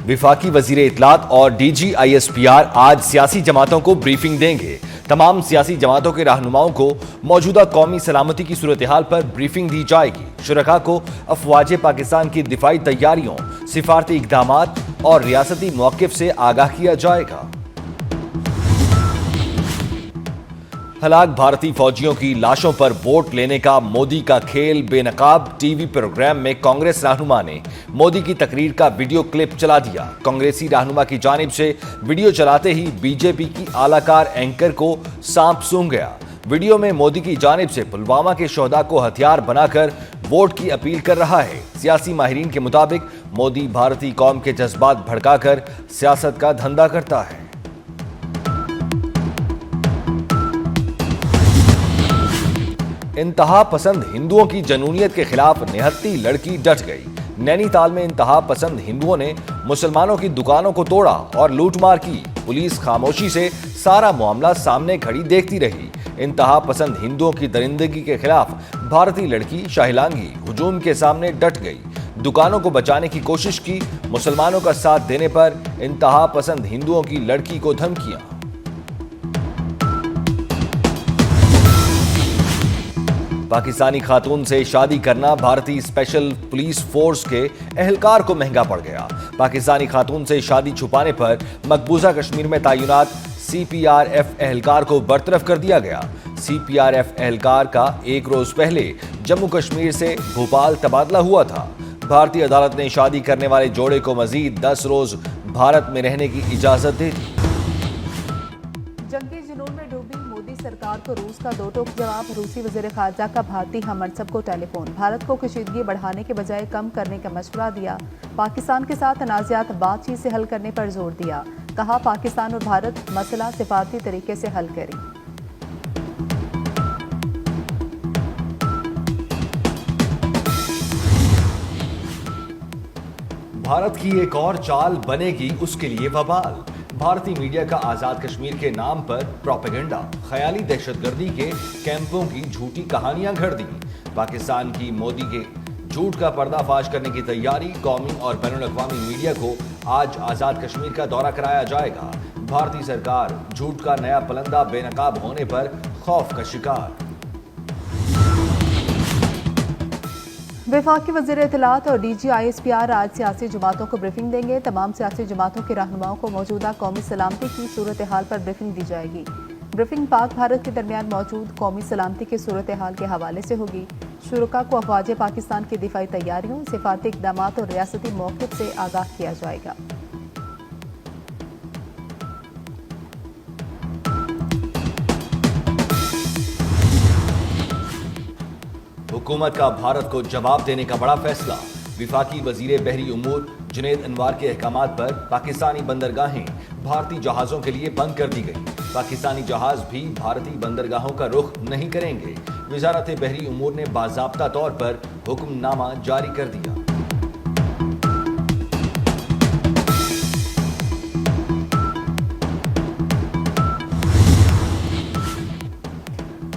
وفاقی وزیر اطلاعات اور DGISPR آج سیاسی جماعتوں کو بریفنگ دیں گے۔ تمام سیاسی جماعتوں کے رہنماؤں کو موجودہ قومی سلامتی کی صورتحال پر بریفنگ دی جائے گی۔ شرکاء کو افواج پاکستان کی دفاعی تیاریوں، سفارتی اقدامات اور ریاستی موقف سے آگاہ کیا جائے گا۔ ہلاک بھارتی فوجیوں کی لاشوں پر ووٹ لینے کا مودی کا کھیل بے نقاب ٹی وی پروگرام میں کانگریس رہنما نے مودی کی تقریر کا ویڈیو کلپ چلا دیا۔ کانگریسی رہنما کی جانب سے ویڈیو چلاتے ہی BJP کی اعلی کار اینکر کو سانپ سونگھ گیا۔ ویڈیو میں مودی کی جانب سے پلوامہ کے شہداء کو ہتھیار بنا کر ووٹ کی اپیل کر رہا ہے۔ سیاسی ماہرین کے مطابق مودی بھارتی قوم کے جذبات بھڑکا کر سیاست کا دھندا کرتا ہے۔ انتہا پسند ہندوؤں کی جنونیت کے خلاف نہتی لڑکی ڈٹ گئی۔ نینی تال میں انتہا پسند ہندوؤں نے مسلمانوں کی دکانوں کو توڑا اور لوٹ مار کی۔ پولیس خاموشی سے سارا معاملہ سامنے کھڑی دیکھتی رہی۔ انتہا پسند ہندوؤں کی درندگی کے خلاف بھارتی لڑکی شاہلانگی ہجوم کے سامنے ڈٹ گئی۔ دکانوں کو بچانے کی کوشش کی۔ مسلمانوں کا ساتھ دینے پر انتہا پسند ہندوؤں کی لڑکی کو دھمکیاں۔ پاکستانی خاتون سے شادی کرنا بھارتی اسپیشل پولیس فورس کے اہلکار کو مہنگا پڑ گیا۔ پاکستانی خاتون سے شادی چھپانے پر مقبوضہ کشمیر میں تعینات CPRF اہلکار کو برطرف کر دیا گیا۔ CPRF اہلکار کا ایک روز پہلے جموں کشمیر سے بھوپال تبادلہ ہوا تھا۔ بھارتی عدالت نے شادی کرنے والے جوڑے کو مزید 10 روز بھارت میں رہنے کی اجازت دے دی۔ جنگی جنون میں ڈوبی مودی سرکار کو روس کا دو ٹوک جواب۔ روسی وزیر خارجہ کا بھارتی ہم منصب کو ٹیلی فون۔ بھارت کو کشیدگی بڑھانے کے بجائے کم کرنے کا مشورہ دیا۔ پاکستان کے ساتھ تنازعات بات چیت سے حل کرنے پر زور دیا۔ کہا پاکستان اور بھارت مسئلہ سفارتی طریقے سے حل کریں۔ بھارت کی ایک اور چال بنے گی اس کے لیے وبال۔ بھارتی میڈیا کا آزاد کشمیر کے نام پر پروپیگنڈا، خیالی دہشت گردی کے کیمپوں کی جھوٹی کہانیاں گھڑ دیں۔ پاکستان کی مودی کے جھوٹ کا پردہ فاش کرنے کی تیاری۔ قومی اور بین الاقوامی میڈیا کو آج آزاد کشمیر کا دورہ کرایا جائے گا۔ بھارتی سرکار جھوٹ کا نیا پلندہ بے نقاب ہونے پر خوف کا شکار۔ وفاقی وزیر اطلاعات اور DGISPR آج سیاسی جماعتوں کو بریفنگ دیں گے۔ تمام سیاسی جماعتوں کے رہنماؤں کو موجودہ قومی سلامتی کی صورتحال پر بریفنگ دی جائے گی۔ بریفنگ پاک بھارت کے درمیان موجود قومی سلامتی کی صورتحال کے حوالے سے ہوگی۔ شرکاء کو افواج پاکستان کی دفاعی تیاریوں، سفارتی اقدامات اور ریاستی موقف سے آگاہ کیا جائے گا۔ حکومت کا بھارت کو جواب دینے کا بڑا فیصلہ۔ وفاقی وزیر بحری امور جنید انوار کے احکامات پر پاکستانی بندرگاہیں بھارتی جہازوں کے لیے بند کر دی گئی۔ پاکستانی جہاز بھی بھارتی بندرگاہوں کا رخ نہیں کریں گے۔ وزارت بحری امور نے باضابطہ طور پر حکم نامہ جاری کر دیا۔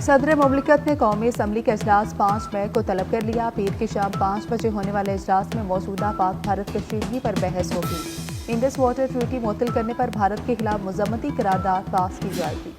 صدر مملکت نے قومی اسمبلی کا اجلاس 5 مئی کو طلب کر لیا۔ پیر کی شام 5 بجے ہونے والے اجلاس میں موجودہ پاک بھارت کشیدگی پر بحث ہوگی۔ انڈس واٹر ٹریٹی معطل کرنے پر بھارت کے خلاف مذمتی قرارداد پاس کی جائے گی۔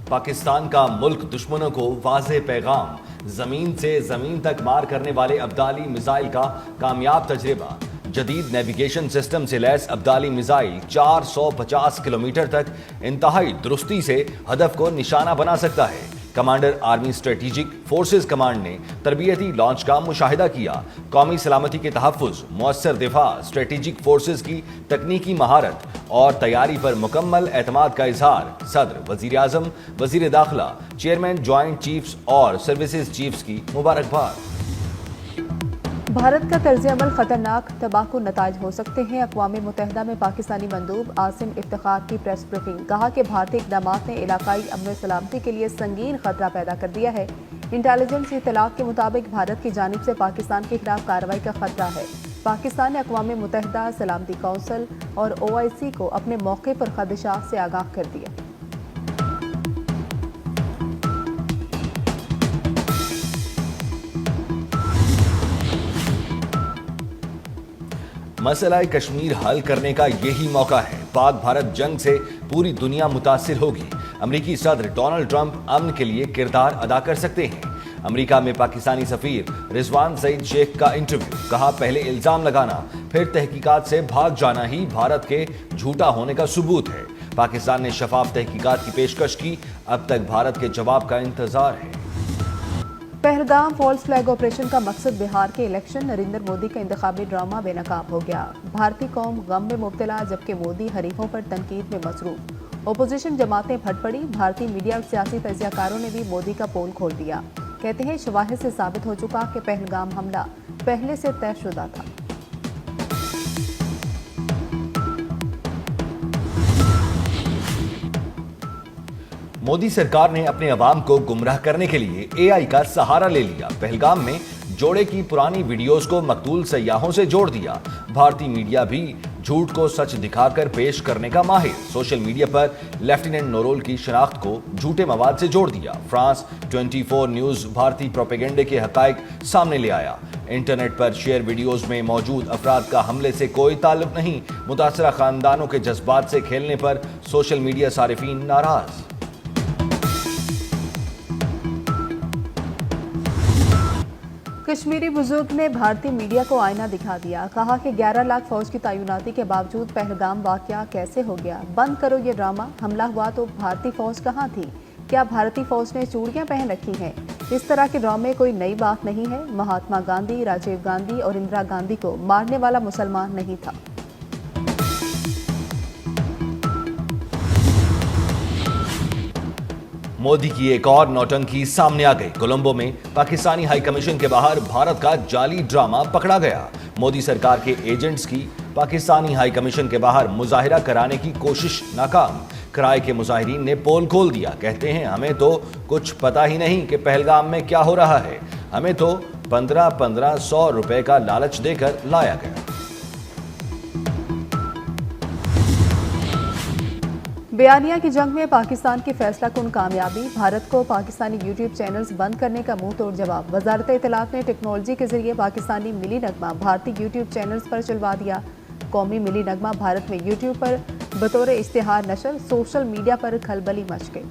پاکستان کا ملک دشمنوں کو واضح پیغام۔ زمین سے زمین تک مار کرنے والے ابدالی میزائل کا کامیاب تجربہ۔ جدید نیویگیشن سسٹم سے لیس ابدالی میزائل 450 کلومیٹر تک انتہائی درستی سے ہدف کو نشانہ بنا سکتا ہے۔ Commander army strategic forces command نے تربیتی لانچ کا مشاہدہ کیا۔ قومی سلامتی کے تحفظ، مؤثر دفاع، اسٹریٹجک فورسز کی تکنیکی مہارت اور تیاری پر مکمل اعتماد کا اظہار۔ صدر، وزیر اعظم، وزیر داخلہ، چیئرمین جوائنٹ چیفز اور سروسز چیفز کی مبارکباد۔ بھارت کا طرز عمل خطرناک تباہ کن نتائج ہو سکتے ہیں۔ اقوام متحدہ میں پاکستانی مندوب عاصم افتخار کی پریس بریفنگ۔ کہا کہ بھارتی اقدامات نے علاقائی امن و سلامتی کے لیے سنگین خطرہ پیدا کر دیا ہے۔ انٹیلیجنس اطلاعات کے مطابق بھارت کی جانب سے پاکستان کے خلاف کارروائی کا خطرہ ہے۔ پاکستان نے اقوام متحدہ سلامتی کونسل اور OIC کو اپنے موقع پر خدشات سے آگاہ کر دیا۔ مسئلہ کشمیر حل کرنے کا یہی موقع ہے۔ پاک بھارت جنگ سے پوری دنیا متاثر ہوگی۔ امریکی صدر ڈونلڈ ٹرمپ امن کے لیے کردار ادا کر سکتے ہیں۔ امریکہ میں پاکستانی سفیر رضوان سعید شیخ کا انٹرویو، کہا پہلے الزام لگانا پھر تحقیقات سے بھاگ جانا ہی بھارت کے جھوٹا ہونے کا ثبوت ہے۔ پاکستان نے شفاف تحقیقات کی پیشکش کی، اب تک بھارت کے جواب کا انتظار ہے۔ پہلگام فالس فلیگ آپریشن کا مقصد بہار کے الیکشن، نریندر مودی کا انتخابی ڈرامہ بے نقاب ہو گیا۔ بھارتی قوم غم میں مبتلا، جبکہ مودی حریفوں پر تنقید میں مصروف۔ اپوزیشن جماعتیں پھٹ پڑی، بھارتی میڈیا اور سیاسی تجزیہ کاروں نے بھی مودی کا پول کھول دیا۔ کہتے ہیں شواہد سے ثابت ہو چکا کہ پہلگام حملہ پہلے سے طے شدہ تھا۔ مودی سرکار نے اپنے عوام کو گمراہ کرنے کے لیے اے آئی کا سہارا لے لیا۔ پہلگام میں جوڑے کی پرانی ویڈیوز کو مقتول سیاحوں سے جوڑ دیا۔ بھارتی میڈیا بھی جھوٹ کو سچ دکھا کر پیش کرنے کا ماہر۔ سوشل میڈیا پر لیفٹیننٹ نورول کی شناخت کو جھوٹے مواد سے جوڑ دیا۔ فرانس 24 نیوز بھارتی پروپیگنڈے کے حقائق سامنے لے آیا۔ انٹرنیٹ پر شیئر ویڈیوز میں موجود افراد کا حملے سے کوئی تعلق نہیں۔ متاثرہ خاندانوں کے جذبات سے کھیلنے پر سوشل میڈیا صارفین ناراض۔ کشمیری بزرگ نے بھارتی میڈیا کو آئینہ دکھا دیا، کہا کہ 11 لاکھ فوج کی تعیناتی کے باوجود پہلگام واقعہ کیسے ہو گیا؟ بند کرو یہ ڈرامہ۔ حملہ ہوا تو بھارتی فوج کہاں تھی؟ کیا بھارتی فوج نے چوڑیاں پہن رکھی ہیں؟ اس طرح کے ڈرامے کوئی نئی بات نہیں ہے۔ مہاتما گاندھی، راجیو گاندھی اور اندرا گاندھی کو مارنے والا مسلمان نہیں تھا۔ مودی کی ایک اور نوٹنکی سامنے آ گئی۔ کولمبو میں پاکستانی ہائی کمیشن کے باہر بھارت کا جعلی ڈرامہ پکڑا گیا۔ مودی سرکار کے ایجنٹس کی پاکستانی ہائی کمیشن کے باہر مظاہرہ کرانے کی کوشش ناکام۔ کرائے کے مظاہرین نے پول کھول دیا، کہتے ہیں ہمیں تو کچھ پتہ ہی نہیں کہ پہلگام میں کیا ہو رہا ہے، ہمیں تو 1500 روپے کا لالچ دے کر لایا گیا۔ بیانیہ کی جنگ میں پاکستان کی فیصلہ کن کامیابی، بھارت کو پاکستانی یوٹیوب چینلز بند کرنے کا منہ توڑ جواب۔ وزارت اطلاعات نے ٹیکنالوجی کے ذریعے پاکستانی ملی نغمہ بھارتی یوٹیوب چینلز پر چلوا دیا۔ قومی ملی نغمہ بھارت میں یوٹیوب پر بطور اشتہار نشر، سوشل میڈیا پر کھلبلی مچ گئی۔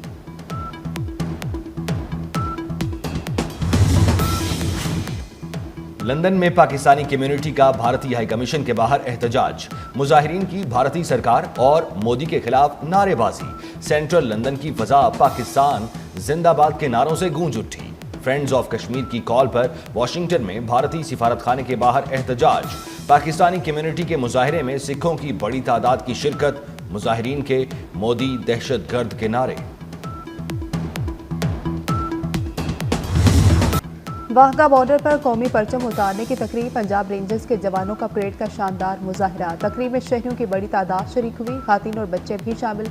لندن میں پاکستانی کمیونٹی کا بھارتی ہائی کمیشن کے باہر احتجاج، مظاہرین کی بھارتی سرکار اور مودی کے خلاف نعرے بازی۔ سینٹرل لندن کی فضا پاکستان زندہ باد کے نعروں سے گونج اٹھی۔ فرینڈز آف کشمیر کی کال پر واشنگٹن میں بھارتی سفارت خانے کے باہر احتجاج۔ پاکستانی کمیونٹی کے مظاہرے میں سکھوں کی بڑی تعداد کی شرکت، مظاہرین کے مودی دہشت گرد کے نعرے۔ واہگہ بارڈر پر قومی پرچم اتارنے کی تقریب، پنجاب رینجرز کے جوانوں کا پریڈ کا شاندار مظاہرہ۔ تقریب میں شہریوں کی بڑی تعداد شریک ہوئی، خواتین اور بچے بھی شامل۔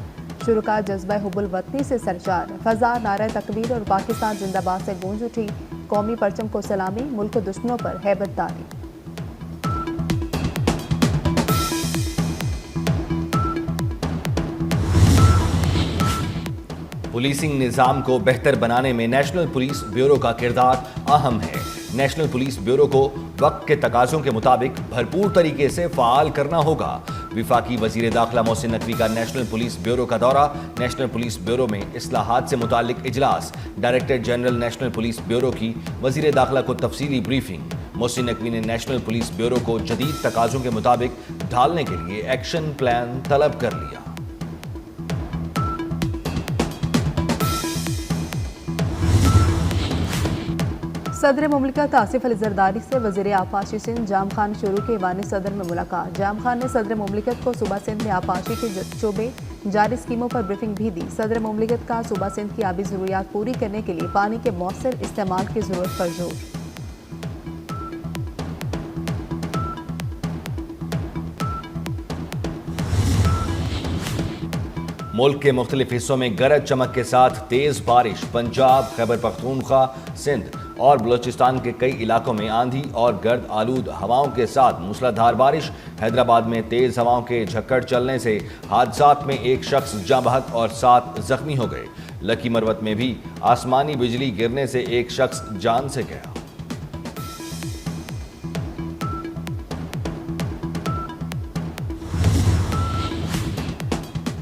شرکاء جذبہ حب الوطنی سے سرشار، فضا نعرہ تکبیر اور پاکستان زندہ باد سے گونج اٹھی۔ قومی پرچم کو سلامی، ملک و دشمنوں پر ہیبت داری۔ پولیسنگ نظام کو بہتر بنانے میں نیشنل پولیس بیورو کا کردار اہم ہے۔ نیشنل پولیس بیورو کو وقت کے تقاضوں کے مطابق بھرپور طریقے سے فعال کرنا ہوگا۔ وفاقی وزیر داخلہ محسن نقوی کا نیشنل پولیس بیورو کا دورہ، نیشنل پولیس بیورو میں اصلاحات سے متعلق اجلاس، director general national police bureau کی وزیر داخلہ کو تفصیلی بریفنگ۔ محسن نقوی نے نیشنل پولیس بیورو کو جدید تقاضوں کے مطابق ڈھالنے کے لیے ایکشن پلان طلب کر لیا۔ صدر مملکت آصف علی زرداری سے وزیر آبپاشی سندھ جام خان شروع کے ایوان صدر میں ملاقات۔ جام خان نے صدر مملکت کو صوبہ سندھ میں آبپاشی کے شعبے جاری اسکیموں پر بریفنگ بھی دی۔ صدر مملکت کا صوبہ سندھ کی آبی ضروریات پوری کرنے کے لیے پانی کے مؤثر استعمال کی ضرورت پر زور۔ ملک کے مختلف حصوں میں گرج چمک کے ساتھ تیز بارش، پنجاب، خیبر پختونخوا، سندھ اور بلوچستان کے کئی علاقوں میں آندھی اور گرد آلود ہواؤں کے ساتھ موسلا دھار بارش۔ حیدرآباد میں تیز ہواؤں کے جھکڑ چلنے سے حادثات میں ایک شخص جاں بحق اور 7 زخمی ہو گئے۔ لکی مروت میں بھی آسمانی بجلی گرنے سے ایک شخص جان سے گیا۔